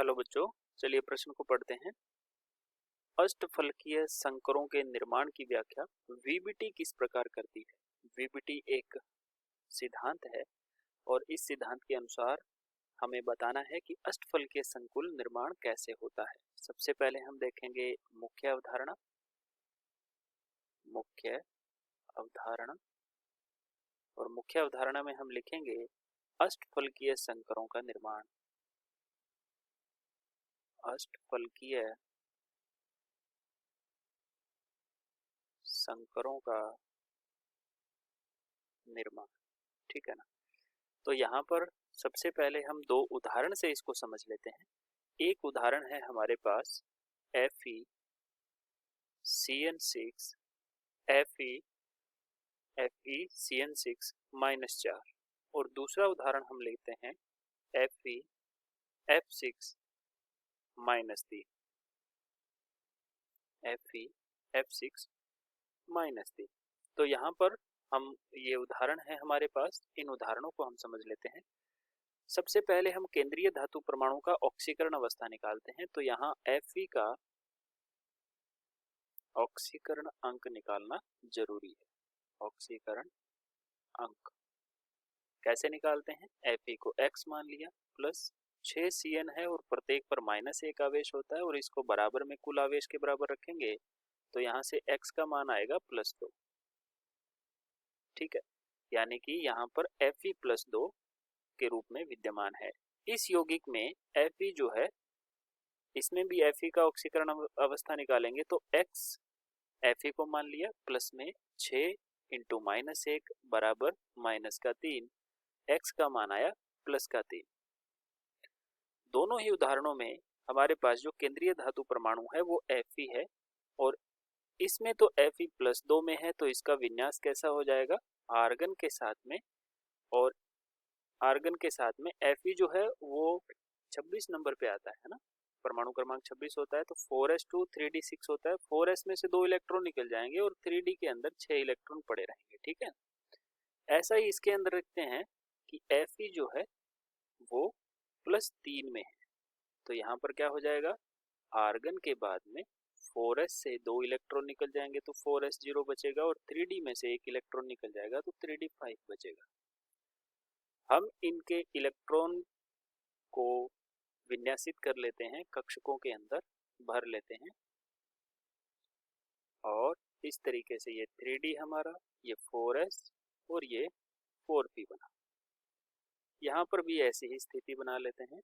Hello बच्चों, चलिए प्रश्न को पढ़ते हैं। अष्टफलकीय संकरों के निर्माण की व्याख्या वीबीटी किस प्रकार करती है। वीबीटी एक सिद्धांत है और इस सिद्धांत के अनुसार हमें बताना है कि अष्टफलकीय संकुल निर्माण कैसे होता है। सबसे पहले हम देखेंगे मुख्य अवधारणा। और मुख्य अवधारणा में हम लिखेंगे अष्टफलकीय संकरों का निर्माण। अष्टफलकीय संकरों का निर्माण, ठीक है ना। तो यहाँ पर सबसे पहले हम दो उदाहरण से इसको समझ लेते हैं। एक उदाहरण है हमारे पास FeCN6 FeCN6 -4 और दूसरा उदाहरण हम लेते हैं FeF6 -3 FeF6 -3। तो यहाँ पर हम ये उदाहरण है हमारे पास, इन उदाहरणों को हम समझ लेते हैं। सबसे पहले हम केंद्रीय धातु परमाणु का ऑक्सीकरण अवस्था निकालते हैं। तो यहाँ Fe का ऑक्सीकरण अंक निकालना जरूरी है। ऑक्सीकरण अंक कैसे निकालते हैं? Fe को x मान लिया, प्लस 6 Cn है और प्रत्येक पर -1 आवेश होता है और इसको बराबर में कुल आवेश के बराबर रखेंगे तो यहाँ से x का मान आएगा +2, ठीक है। यानी कि यहाँ पर Fe +2 के रूप में विद्यमान है। इस यौगिक में Fe जो है, इसमें भी Fe का ऑक्सीकरण अवस्था निकालेंगे तो x Fe को मान लिया, प्लस में 6 × -1 बराबर -3, x का मान आया +3। दोनों ही उदाहरणों में हमारे पास जो केंद्रीय धातु परमाणु है वो Fe है और इसमें तो Fe +2 में है, तो इसका विन्यास कैसा हो जाएगा? आर्गन के साथ में, और आर्गन के साथ में Fe जो है वो 26 नंबर पे आता है ना, परमाणु क्रमांक 26 होता है। तो 4s2 3d6 होता है। 4s में से 2 इलेक्ट्रॉन निकल जाएंगे और 3d के अंदर 6 इलेक्ट्रॉन पड़े रहेंगे, ठीक है। ऐसा ही इसके अंदर रखते हैं कि Fe जो है वो +3 में है। तो यहाँ पर क्या हो जाएगा? आर्गन के बाद में 4s से 2 इलेक्ट्रॉन निकल जाएंगे तो 4s 0 बचेगा और 3d में से 1 इलेक्ट्रॉन निकल जाएगा तो 3d 5 बचेगा। हम इनके इलेक्ट्रॉन को विन्यासित कर लेते हैं, कक्षकों के अंदर भर लेते हैं और इस तरीके से ये 3d हमारा, ये 4s और ये 4p बना। यहाँ पर भी ऐसी ही स्थिति बना लेते हैं।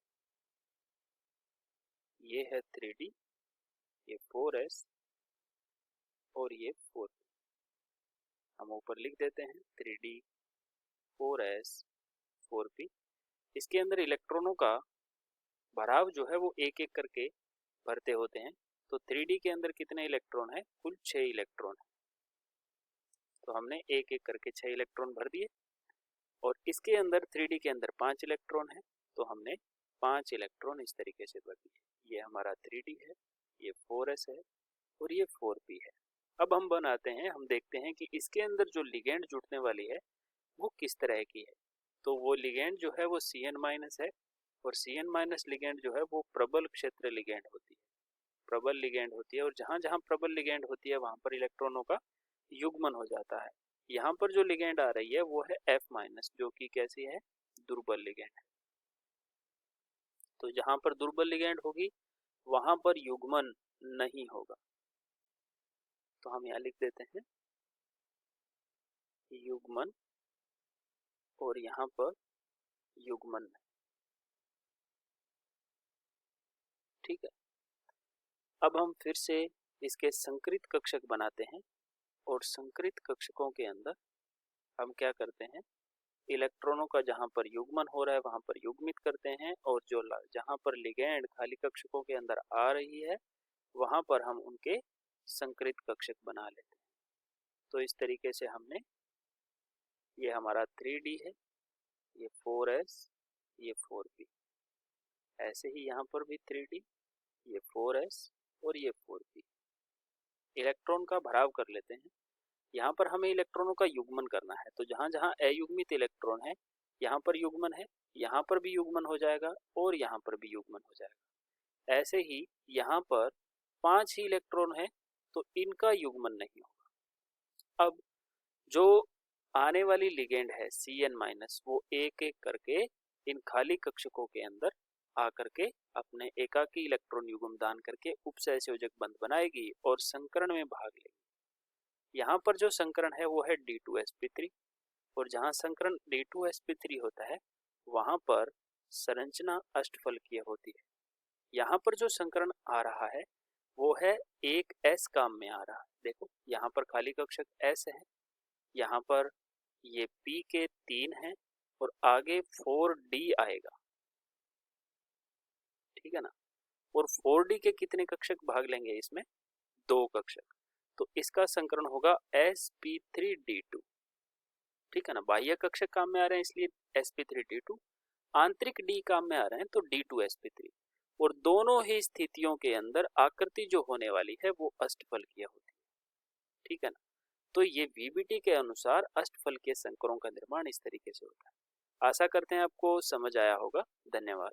ये है 3d, ये 4s और ये 4p। हम ऊपर लिख देते हैं 3d 4s 4p। इसके अंदर इलेक्ट्रॉनों का भराव जो है वो एक एक करके भरते होते हैं। तो 3d के अंदर कितने इलेक्ट्रॉन है? कुल 6 इलेक्ट्रॉन है। तो हमने एक एक करके 6 इलेक्ट्रॉन भर दिए और इसके अंदर 3d के अंदर 5 इलेक्ट्रॉन है तो हमने 5 इलेक्ट्रॉन इस तरीके से भर दिए। ये हमारा 3d है, ये 4s है और ये 4p है। अब हम बनाते हैं, हम देखते हैं कि इसके अंदर जो लिगेंड जुटने वाली है वो किस तरह की है। तो वो लिगेंड जो है वो Cn- है और Cn- लिगेंड जो है वो प्रबल क्षेत्र लिगेंड होती है, प्रबल लिगेंड होती है। और जहाँ जहाँ प्रबल लिगेंड होती है वहाँ पर इलेक्ट्रॉनों का युग्मन हो जाता है। यहाँ पर जो लिगेंड आ रही है वो है F- जो कि कैसी है? दुर्बल लिगेंड है। तो जहाँ पर दुर्बल लिगेंड होगी वहाँ पर युग्मन नहीं होगा। तो हम यहाँ लिख देते हैं युग्मन और यहाँ पर युग्मन, ठीक है। अब हम फिर से इसके संकरित कक्षक बनाते हैं और संकरित कक्षकों के अंदर हम क्या करते हैं? इलेक्ट्रॉनों का जहाँ पर युग्मन हो रहा है वहाँ पर युग्मित करते हैं और जो जहाँ पर लिगेंड खाली कक्षकों के अंदर आ रही है वहाँ पर हम उनके संकरित कक्षक बना लेते हैं। तो इस तरीके से हमने, ये हमारा 3d है, ये 4s, ये 4p। ऐसे ही यहाँ पर भी 3d, ये 4s और ये 4p। इलेक्ट्रॉन का भराव कर लेते हैं। यहाँ पर हमें इलेक्ट्रॉनों का युग्मन करना है। तो जहाँ जहाँ अयुग्मित इलेक्ट्रॉन है यहाँ पर युग्मन है, यहाँ पर भी युग्मन हो जाएगा और यहाँ पर भी युग्मन हो जाएगा। ऐसे ही यहाँ पर 5 ही इलेक्ट्रॉन है तो इनका युग्मन नहीं होगा। अब जो आने वाली लिगेंड है Cn- वो एक एक करके इन खाली कक्षकों के अंदर आकर के अपने एकाकी इलेक्ट्रॉन युग्म दान करके उपसहसंयोजक बंध बनाएगी और संकरण में भाग लेगी। यहाँ पर जो संकरण है वो है D2sp3 और जहाँ संकरण D2sp3 होता है वहां पर संरचना अष्टफलकीय होती है। यहाँ पर जो संकरण आ रहा है वो है एक S काम में आ रहा है। देखो यहाँ पर खाली कक्षक S है, यहाँ पर ये P के 3 हैं और आगे 4D आएगा, ठीक है ना। और 4D के कितने कक्षक भाग लेंगे इसमें? 2 कक्षक। तो इसका संकरण होगा sp3d2, ठीक है ना। बाह्य कक्षक काम में आ रहे हैं इसलिए sp3d2, आंतरिक D काम में आ रहे हैं तो D2sp3। और दोनों ही स्थितियों के अंदर आकृति जो होने वाली है वो अष्टफलकीय होती है, ठीक है ना। तो ये VBT के अनुसार अष्टफलकीय संकरों का निर्माण इस तरीके से होता है। आशा करते हैं आपको समझ आया होगा। धन्यवाद।